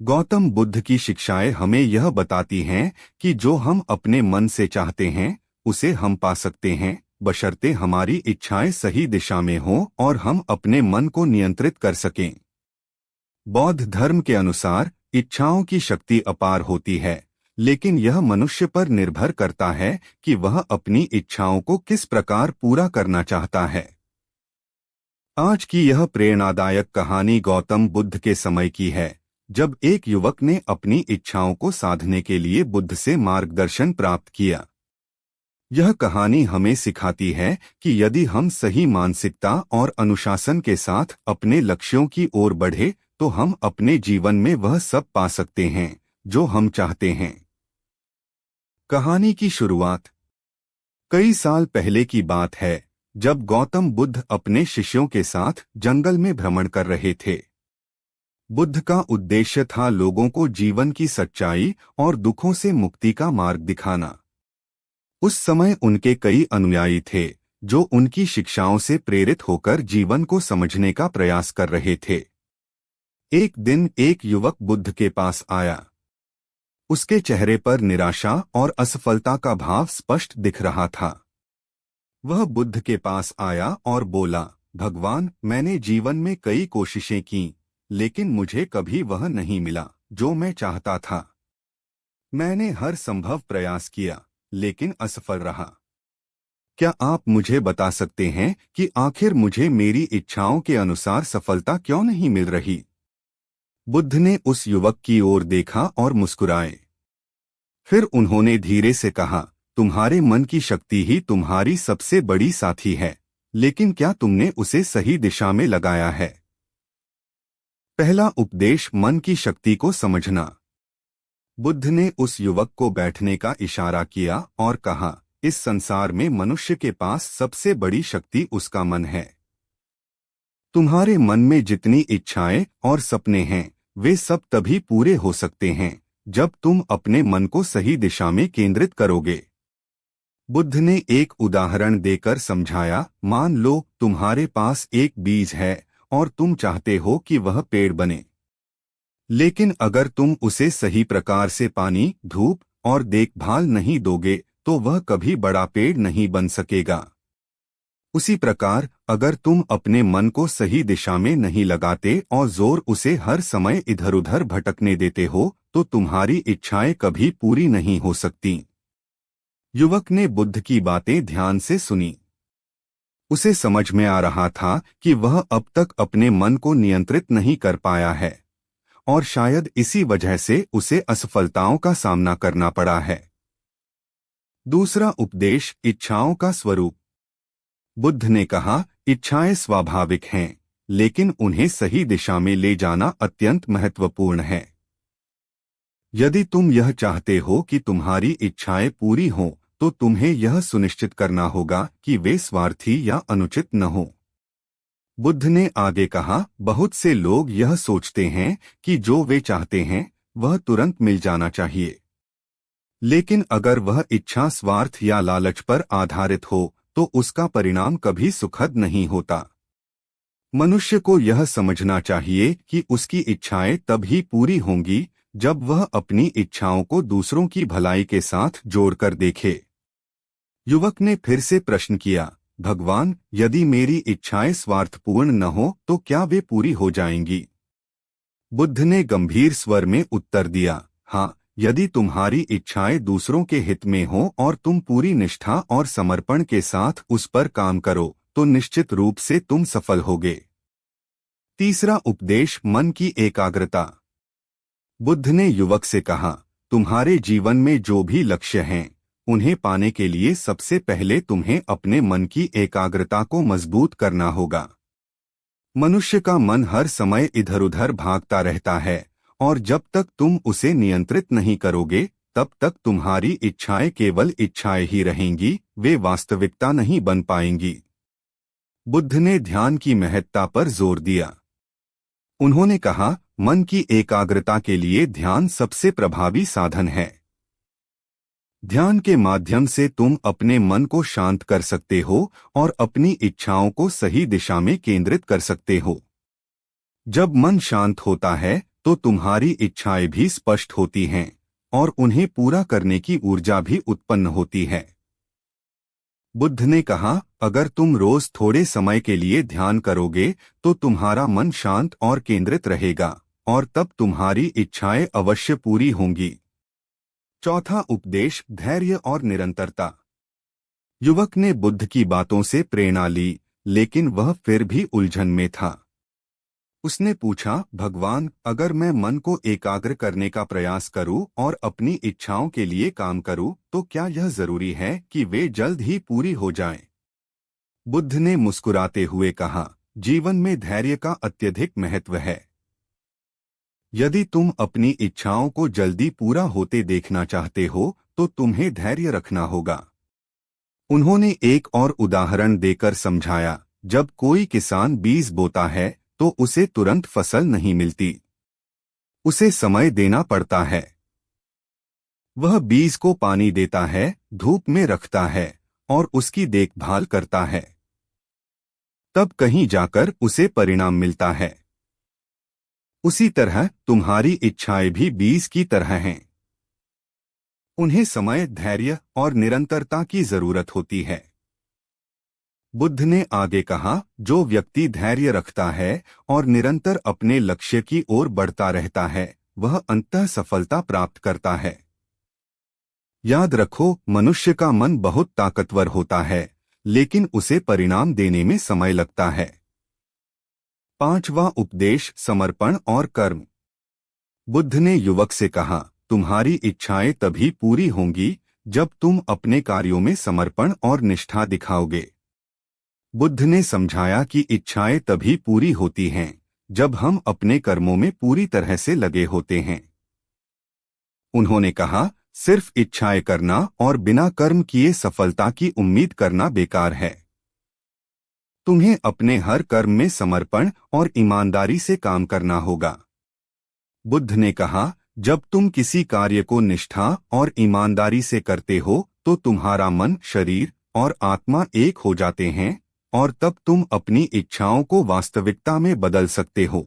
गौतम बुद्ध की शिक्षाएं हमें यह बताती हैं कि जो हम अपने मन से चाहते हैं उसे हम पा सकते हैं, बशर्ते हमारी इच्छाएं सही दिशा में हों और हम अपने मन को नियंत्रित कर सकें। बौद्ध धर्म के अनुसार इच्छाओं की शक्ति अपार होती है, लेकिन यह मनुष्य पर निर्भर करता है कि वह अपनी इच्छाओं को किस प्रकार पूरा करना चाहता है। आज की यह प्रेरणादायक कहानी गौतम बुद्ध के समय की है, जब एक युवक ने अपनी इच्छाओं को साधने के लिए बुद्ध से मार्गदर्शन प्राप्त किया। यह कहानी हमें सिखाती है कि यदि हम सही मानसिकता और अनुशासन के साथ अपने लक्ष्यों की ओर बढ़े तो हम अपने जीवन में वह सब पा सकते हैं जो हम चाहते हैं। कहानी की शुरुआत कई साल पहले की बात है, जब गौतम बुद्ध अपने शिष्यों के साथ जंगल में भ्रमण कर रहे थे। बुद्ध का उद्देश्य था लोगों को जीवन की सच्चाई और दुखों से मुक्ति का मार्ग दिखाना। उस समय उनके कई अनुयायी थे जो उनकी शिक्षाओं से प्रेरित होकर जीवन को समझने का प्रयास कर रहे थे। एक दिन एक युवक बुद्ध के पास आया। उसके चेहरे पर निराशा और असफलता का भाव स्पष्ट दिख रहा था। वह बुद्ध के पास आया और बोला, भगवान, मैंने जीवन में कई कोशिशें की, लेकिन मुझे कभी वह नहीं मिला जो मैं चाहता था। मैंने हर संभव प्रयास किया, लेकिन असफल रहा। क्या आप मुझे बता सकते हैं कि आखिर मुझे मेरी इच्छाओं के अनुसार सफलता क्यों नहीं मिल रही? बुद्ध ने उस युवक की ओर देखा और मुस्कुराए। फिर उन्होंने धीरे से कहा, तुम्हारे मन की शक्ति ही तुम्हारी सबसे बड़ी साथी है, लेकिन क्या तुमने उसे सही दिशा में लगाया है? पहला उपदेश, मन की शक्ति को समझना। बुद्ध ने उस युवक को बैठने का इशारा किया और कहा, इस संसार में मनुष्य के पास सबसे बड़ी शक्ति उसका मन है। तुम्हारे मन में जितनी इच्छाएं और सपने हैं, वे सब तभी पूरे हो सकते हैं जब तुम अपने मन को सही दिशा में केंद्रित करोगे। बुद्ध ने एक उदाहरण देकर समझाया, मान लो तुम्हारे पास एक बीज है और तुम चाहते हो कि वह पेड़ बने। लेकिन अगर तुम उसे सही प्रकार से पानी, धूप और देखभाल नहीं दोगे तो वह कभी बड़ा पेड़ नहीं बन सकेगा। उसी प्रकार अगर तुम अपने मन को सही दिशा में नहीं लगाते और जोर उसे हर समय इधर उधर भटकने देते हो तो तुम्हारी इच्छाएं कभी पूरी नहीं हो सकती। युवक ने बुद्ध की बातें ध्यान से सुनी। उसे समझ में आ रहा था कि वह अब तक अपने मन को नियंत्रित नहीं कर पाया है और शायद इसी वजह से उसे असफलताओं का सामना करना पड़ा है। दूसरा उपदेश, इच्छाओं का स्वरूप। बुद्ध ने कहा, इच्छाएं स्वाभाविक हैं, लेकिन उन्हें सही दिशा में ले जाना अत्यंत महत्वपूर्ण है। यदि तुम यह चाहते हो कि तुम्हारी इच्छाएं पूरी हों, तो तुम्हें यह सुनिश्चित करना होगा कि वे स्वार्थी या अनुचित न हो। बुद्ध ने आगे कहा, बहुत से लोग यह सोचते हैं कि जो वे चाहते हैं वह तुरंत मिल जाना चाहिए। लेकिन अगर वह इच्छा स्वार्थ या लालच पर आधारित हो तो उसका परिणाम कभी सुखद नहीं होता। मनुष्य को यह समझना चाहिए कि उसकी इच्छाएं तभी पूरी होंगी जब वह अपनी इच्छाओं को दूसरों की भलाई के साथ जोड़कर देखे। युवक ने फिर से प्रश्न किया, भगवान, यदि मेरी इच्छाएं स्वार्थपूर्ण न हो तो क्या वे पूरी हो जाएंगी? बुद्ध ने गंभीर स्वर में उत्तर दिया, हाँ, यदि तुम्हारी इच्छाएं दूसरों के हित में हो और तुम पूरी निष्ठा और समर्पण के साथ उस पर काम करो तो निश्चित रूप से तुम सफल होगे। तीसरा उपदेश, मन की एकाग्रता। बुद्ध ने युवक से कहा, तुम्हारे जीवन में जो भी लक्ष्य हैं, उन्हें पाने के लिए सबसे पहले तुम्हें अपने मन की एकाग्रता को मजबूत करना होगा। मनुष्य का मन हर समय इधर उधर भागता रहता है और जब तक तुम उसे नियंत्रित नहीं करोगे तब तक तुम्हारी इच्छाएं केवल इच्छाएं ही रहेंगी, वे वास्तविकता नहीं बन पाएंगी। बुद्ध ने ध्यान की महत्ता पर जोर दिया। उन्होंने कहा, मन की एकाग्रता के लिए ध्यान सबसे प्रभावी साधन है। ध्यान के माध्यम से तुम अपने मन को शांत कर सकते हो और अपनी इच्छाओं को सही दिशा में केंद्रित कर सकते हो। जब मन शांत होता है तो तुम्हारी इच्छाएं भी स्पष्ट होती हैं और उन्हें पूरा करने की ऊर्जा भी उत्पन्न होती है। बुद्ध ने कहा, अगर तुम रोज थोड़े समय के लिए ध्यान करोगे तो तुम्हारा मन शांत और केंद्रित रहेगा और तब तुम्हारी इच्छाएं अवश्य पूरी होंगी। चौथा उपदेश, धैर्य और निरंतरता। युवक ने बुद्ध की बातों से प्रेरणा ली, लेकिन वह फिर भी उलझन में था। उसने पूछा, भगवान, अगर मैं मन को एकाग्र करने का प्रयास करूं और अपनी इच्छाओं के लिए काम करूं, तो क्या यह जरूरी है कि वे जल्द ही पूरी हो जाएं? बुद्ध ने मुस्कुराते हुए कहा, जीवन में धैर्य का अत्यधिक महत्व है। यदि तुम अपनी इच्छाओं को जल्दी पूरा होते देखना चाहते हो, तो तुम्हें धैर्य रखना होगा। उन्होंने एक और उदाहरण देकर समझाया, जब कोई किसान बीज बोता है तो उसे तुरंत फसल नहीं मिलती। उसे समय देना पड़ता है। वह बीज को पानी देता है, धूप में रखता है और उसकी देखभाल करता है। तब कहीं जाकर उसे परिणाम मिलता है। उसी तरह तुम्हारी इच्छाएं भी बीज की तरह हैं। उन्हें समय, धैर्य और निरंतरता की जरूरत होती है। बुद्ध ने आगे कहा, जो व्यक्ति धैर्य रखता है और निरंतर अपने लक्ष्य की ओर बढ़ता रहता है, वह अंततः सफलता प्राप्त करता है। याद रखो, मनुष्य का मन बहुत ताकतवर होता है, लेकिन उसे परिणाम देने में समय लगता है। पांचवा उपदेश, समर्पण और कर्म। बुद्ध ने युवक से कहा, तुम्हारी इच्छाएं तभी पूरी होंगी जब तुम अपने कार्यों में समर्पण और निष्ठा दिखाओगे। बुद्ध ने समझाया कि इच्छाएं तभी पूरी होती हैं जब हम अपने कर्मों में पूरी तरह से लगे होते हैं। उन्होंने कहा, सिर्फ इच्छाएं करना और बिना कर्म किए सफलता की उम्मीद करना बेकार है। तुम्हें अपने हर कर्म में समर्पण और ईमानदारी से काम करना होगा। बुद्ध ने कहा, जब तुम किसी कार्य को निष्ठा और ईमानदारी से करते हो तो तुम्हारा मन, शरीर और आत्मा एक हो जाते हैं और तब तुम अपनी इच्छाओं को वास्तविकता में बदल सकते हो।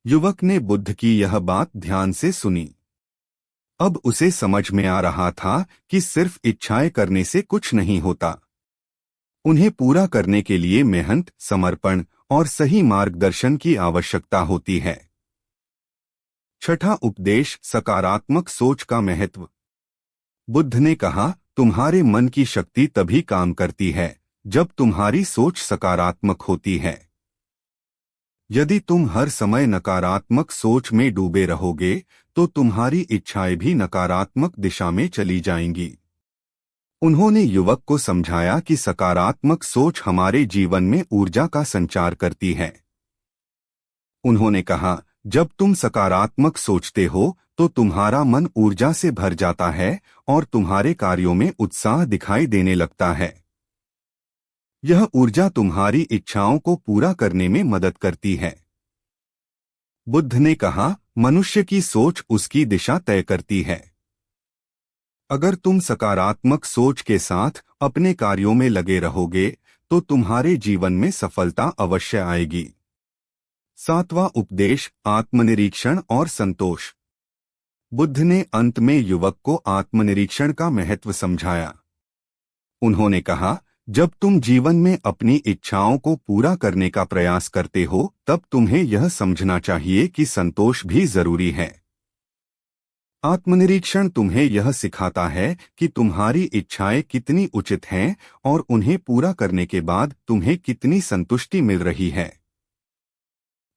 युवक ने बुद्ध की यह बात ध्यान से सुनी। अब उसे समझ में आ रहा था कि सिर्फ इच्छाएं करने से कुछ नहीं होता। उन्हें पूरा करने के लिए मेहनत, समर्पण और सही मार्गदर्शन की आवश्यकता होती है। छठा उपदेश, सकारात्मक सोच का महत्व। बुद्ध ने कहा, तुम्हारे मन की शक्ति तभी काम करती है जब तुम्हारी सोच सकारात्मक होती है। यदि तुम हर समय नकारात्मक सोच में डूबे रहोगे तो तुम्हारी इच्छाएं भी नकारात्मक दिशा में चली जाएंगी। उन्होंने युवक को समझाया कि सकारात्मक सोच हमारे जीवन में ऊर्जा का संचार करती है। उन्होंने कहा, जब तुम सकारात्मक सोचते हो तो तुम्हारा मन ऊर्जा से भर जाता है और तुम्हारे कार्यों में उत्साह दिखाई देने लगता है। यह ऊर्जा तुम्हारी इच्छाओं को पूरा करने में मदद करती है। बुद्ध ने कहा, मनुष्य की सोच उसकी दिशा तय करती है। अगर तुम सकारात्मक सोच के साथ अपने कार्यों में लगे रहोगे तो तुम्हारे जीवन में सफलता अवश्य आएगी। सातवां उपदेश, आत्मनिरीक्षण और संतोष। बुद्ध ने अंत में युवक को आत्मनिरीक्षण का महत्व समझाया। उन्होंने कहा, जब तुम जीवन में अपनी इच्छाओं को पूरा करने का प्रयास करते हो तब तुम्हें यह समझना चाहिए कि संतोष भी जरूरी है। आत्मनिरीक्षण तुम्हें यह सिखाता है कि तुम्हारी इच्छाएं कितनी उचित हैं और उन्हें पूरा करने के बाद तुम्हें कितनी संतुष्टि मिल रही है।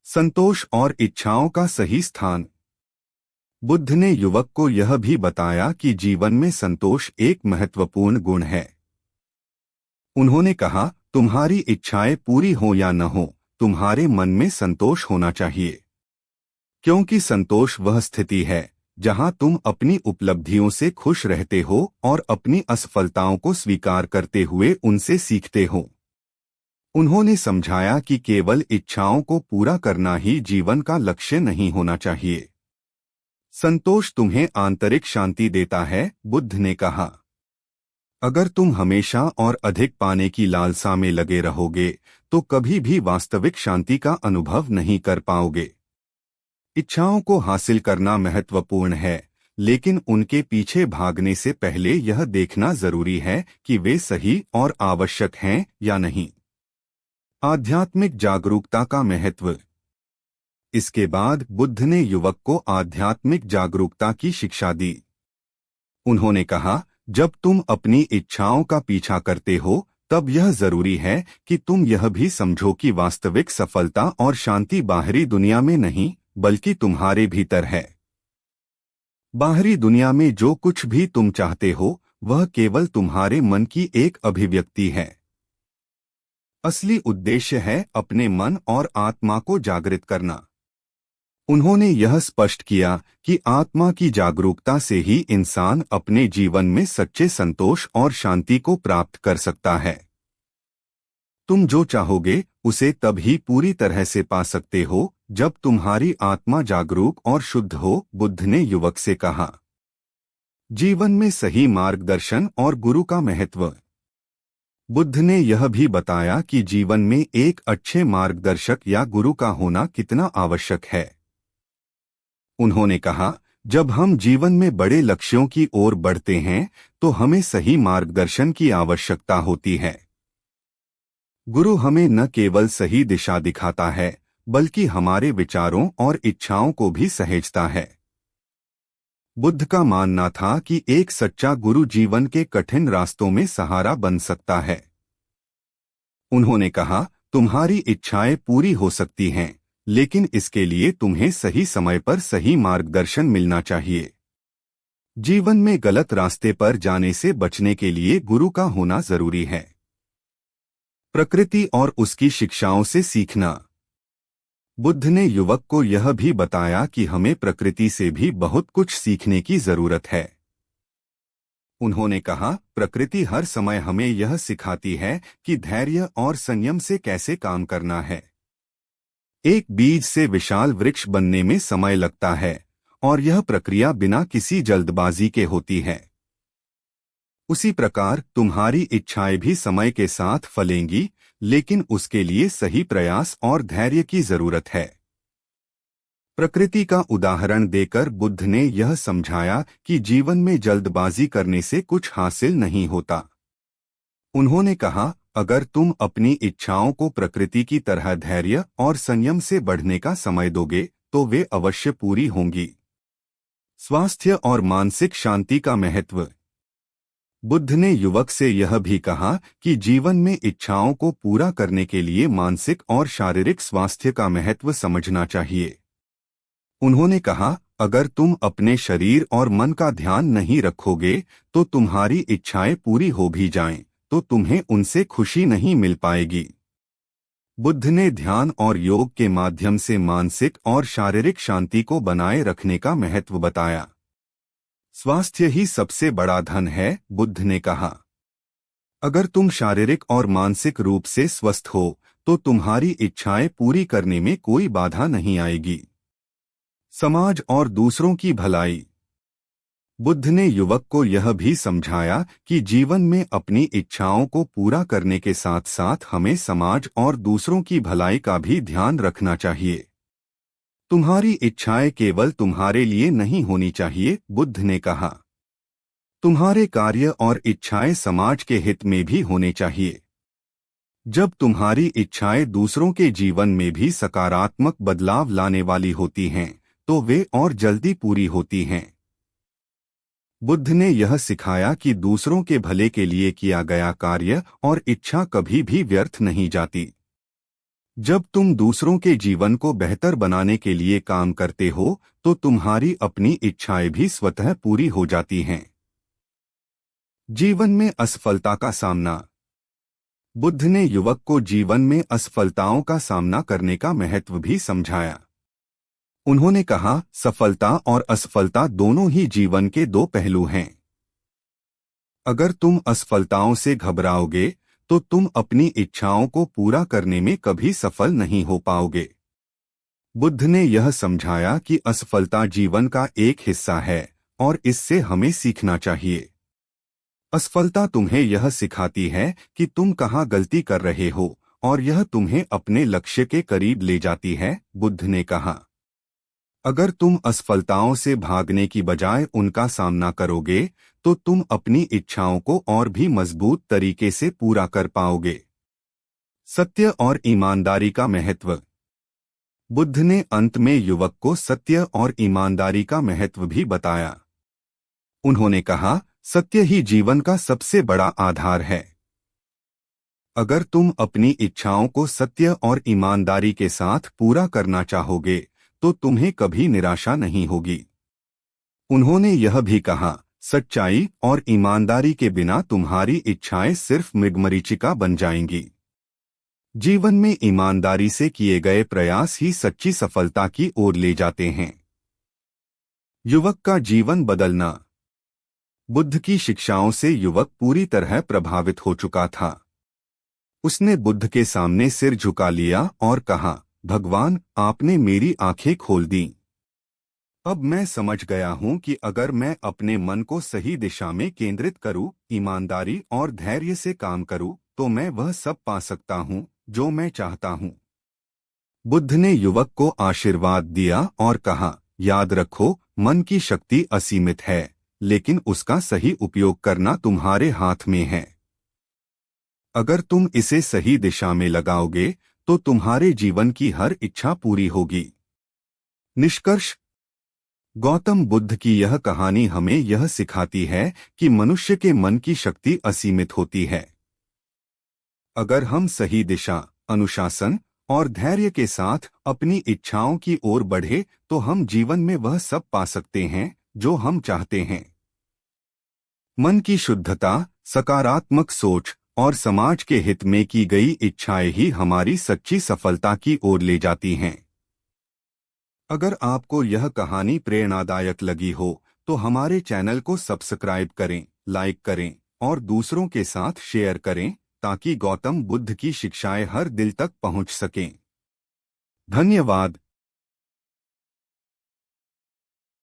संतोष और इच्छाओं का सही स्थान। बुद्ध ने युवक को यह भी बताया कि जीवन में संतोष एक महत्वपूर्ण गुण है। उन्होंने कहा, तुम्हारी इच्छाएं पूरी हो या न हो, तुम्हारे मन में संतोष होना चाहिए, क्योंकि संतोष वह स्थिति है जहां तुम अपनी उपलब्धियों से खुश रहते हो और अपनी असफलताओं को स्वीकार करते हुए उनसे सीखते हो। उन्होंने समझाया कि केवल इच्छाओं को पूरा करना ही जीवन का लक्ष्य नहीं होना चाहिए। संतोष तुम्हें आंतरिक शांति देता है। बुद्ध ने कहा, अगर तुम हमेशा और अधिक पाने की लालसा में लगे रहोगे तो कभी भी वास्तविक शांति का अनुभव नहीं कर पाओगे। इच्छाओं को हासिल करना महत्वपूर्ण है, लेकिन उनके पीछे भागने से पहले यह देखना जरूरी है कि वे सही और आवश्यक हैं या नहीं। आध्यात्मिक जागरूकता का महत्व। इसके बाद बुद्ध ने युवक को आध्यात्मिक जागरूकता की शिक्षा दी। उन्होंने कहा, जब तुम अपनी इच्छाओं का पीछा करते हो, तब यह जरूरी है कि तुम यह भी समझो कि वास्तविक सफलता और शांति बाहरी दुनिया में नहीं, बल्कि तुम्हारे भीतर है। बाहरी दुनिया में जो कुछ भी तुम चाहते हो, वह केवल तुम्हारे मन की एक अभिव्यक्ति है। असली उद्देश्य है अपने मन और आत्मा को जागृत करना। उन्होंने यह स्पष्ट किया कि आत्मा की जागरूकता से ही इंसान अपने जीवन में सच्चे संतोष और शांति को प्राप्त कर सकता है। तुम जो चाहोगे उसे तभी पूरी तरह से पा सकते हो जब तुम्हारी आत्मा जागरूक और शुद्ध हो, बुद्ध ने युवक से कहा। जीवन में सही मार्गदर्शन और गुरु का महत्व। बुद्ध ने यह भी बताया कि जीवन में एक अच्छे मार्गदर्शक या गुरु का होना कितना आवश्यक है। उन्होंने कहा, जब हम जीवन में बड़े लक्ष्यों की ओर बढ़ते हैं तो हमें सही मार्गदर्शन की आवश्यकता होती है। गुरु हमें न केवल सही दिशा दिखाता है, बल्कि हमारे विचारों और इच्छाओं को भी सहेजता है। बुद्ध का मानना था कि एक सच्चा गुरु जीवन के कठिन रास्तों में सहारा बन सकता है। उन्होंने कहा, तुम्हारी इच्छाएं पूरी हो सकती हैं, लेकिन इसके लिए तुम्हें सही समय पर सही मार्गदर्शन मिलना चाहिए। जीवन में गलत रास्ते पर जाने से बचने के लिए गुरु का होना जरूरी है। प्रकृति और उसकी शिक्षाओं से सीखना। बुद्ध ने युवक को यह भी बताया कि हमें प्रकृति से भी बहुत कुछ सीखने की जरूरत है। उन्होंने कहा, प्रकृति हर समय हमें यह सिखाती है कि धैर्य और संयम से कैसे काम करना है। एक बीज से विशाल वृक्ष बनने में समय लगता है, और यह प्रक्रिया बिना किसी जल्दबाजी के होती है। उसी प्रकार तुम्हारी इच्छाएं भी समय के साथ फलेंगी, लेकिन उसके लिए सही प्रयास और धैर्य की जरूरत है। प्रकृति का उदाहरण देकर बुद्ध ने यह समझाया कि जीवन में जल्दबाजी करने से कुछ हासिल नहीं होता। उन्होंने कहा, अगर तुम अपनी इच्छाओं को प्रकृति की तरह धैर्य और संयम से बढ़ने का समय दोगे, तो वे अवश्य पूरी होंगी। स्वास्थ्य और मानसिक शांति का महत्व। बुद्ध ने युवक से यह भी कहा कि जीवन में इच्छाओं को पूरा करने के लिए मानसिक और शारीरिक स्वास्थ्य का महत्व समझना चाहिए। उन्होंने कहा, अगर तुम अपने शरीर और मन का ध्यान नहीं रखोगे तो तुम्हारी इच्छाएं पूरी हो भी जाएं, तो तुम्हें उनसे खुशी नहीं मिल पाएगी। बुद्ध ने ध्यान और योग के माध्यम से मानसिक और शारीरिक शांति को बनाए रखने का महत्व बताया। स्वास्थ्य ही सबसे बड़ा धन है, बुद्ध ने कहा। अगर तुम शारीरिक और मानसिक रूप से स्वस्थ हो तो तुम्हारी इच्छाएं पूरी करने में कोई बाधा नहीं आएगी। समाज और दूसरों की भलाई। बुद्ध ने युवक को यह भी समझाया कि जीवन में अपनी इच्छाओं को पूरा करने के साथ साथ हमें समाज और दूसरों की भलाई का भी ध्यान रखना चाहिए। तुम्हारी इच्छाएं केवल तुम्हारे लिए नहीं होनी चाहिए, बुद्ध ने कहा। तुम्हारे कार्य और इच्छाएं समाज के हित में भी होने चाहिए। जब तुम्हारी इच्छाएं दूसरों के जीवन में भी सकारात्मक बदलाव लाने वाली होती हैं, तो वे और जल्दी पूरी होती हैं। बुद्ध ने यह सिखाया कि दूसरों के भले के लिए किया गया कार्य और इच्छा कभी भी व्यर्थ नहीं जाती। जब तुम दूसरों के जीवन को बेहतर बनाने के लिए काम करते हो, तो तुम्हारी अपनी इच्छाएं भी स्वतः पूरी हो जाती हैं। जीवन में असफलता का सामना। बुद्ध ने युवक को जीवन में असफलताओं का सामना करने का महत्व भी समझाया। उन्होंने कहा, सफलता और असफलता दोनों ही जीवन के दो पहलू हैं। अगर तुम असफलताओं से घबराओगे तो तुम अपनी इच्छाओं को पूरा करने में कभी सफल नहीं हो पाओगे। बुद्ध ने यह समझाया कि असफलता जीवन का एक हिस्सा है और इससे हमें सीखना चाहिए। असफलता तुम्हें यह सिखाती है कि तुम कहाँ गलती कर रहे हो और यह तुम्हें अपने लक्ष्य के करीब ले जाती है, बुद्ध ने कहा। अगर तुम असफलताओं से भागने की बजाय उनका सामना करोगे तो तुम अपनी इच्छाओं को और भी मजबूत तरीके से पूरा कर पाओगे। सत्य और ईमानदारी का महत्व। बुद्ध ने अंत में युवक को सत्य और ईमानदारी का महत्व भी बताया। उन्होंने कहा, सत्य ही जीवन का सबसे बड़ा आधार है। अगर तुम अपनी इच्छाओं को सत्य और ईमानदारी के साथ पूरा करना चाहोगे तो तुम्हें कभी निराशा नहीं होगी। उन्होंने यह भी कहा, सच्चाई और ईमानदारी के बिना तुम्हारी इच्छाएं सिर्फ मृगमरीचिका बन जाएंगी। जीवन में ईमानदारी से किए गए प्रयास ही सच्ची सफलता की ओर ले जाते हैं। युवक का जीवन बदलना। बुद्ध की शिक्षाओं से युवक पूरी तरह प्रभावित हो चुका था। उसने बुद्ध के सामने सिर झुका लिया और कहा, भगवान, आपने मेरी आंखें खोल दी। अब मैं समझ गया हूं कि अगर मैं अपने मन को सही दिशा में केंद्रित करूं, ईमानदारी और धैर्य से काम करूं, तो मैं वह सब पा सकता हूं जो मैं चाहता हूं। बुद्ध ने युवक को आशीर्वाद दिया और कहा, याद रखो, मन की शक्ति असीमित है, लेकिन उसका सही उपयोग करना तुम्हारे हाथ में है। अगर तुम इसे सही दिशा में लगाओगे तो तुम्हारे जीवन की हर इच्छा पूरी होगी। निष्कर्ष। गौतम बुद्ध की यह कहानी हमें यह सिखाती है कि मनुष्य के मन की शक्ति असीमित होती है। अगर हम सही दिशा, अनुशासन और धैर्य के साथ अपनी इच्छाओं की ओर बढ़े तो हम जीवन में वह सब पा सकते हैं जो हम चाहते हैं। मन की शुद्धता, सकारात्मक सोच और समाज के हित में की गई इच्छाएं ही हमारी सच्ची सफलता की ओर ले जाती हैं। अगर आपको यह कहानी प्रेरणादायक लगी हो तो हमारे चैनल को सब्सक्राइब करें, लाइक करें और दूसरों के साथ शेयर करें ताकि गौतम बुद्ध की शिक्षाएं हर दिल तक पहुंच सकें। धन्यवाद।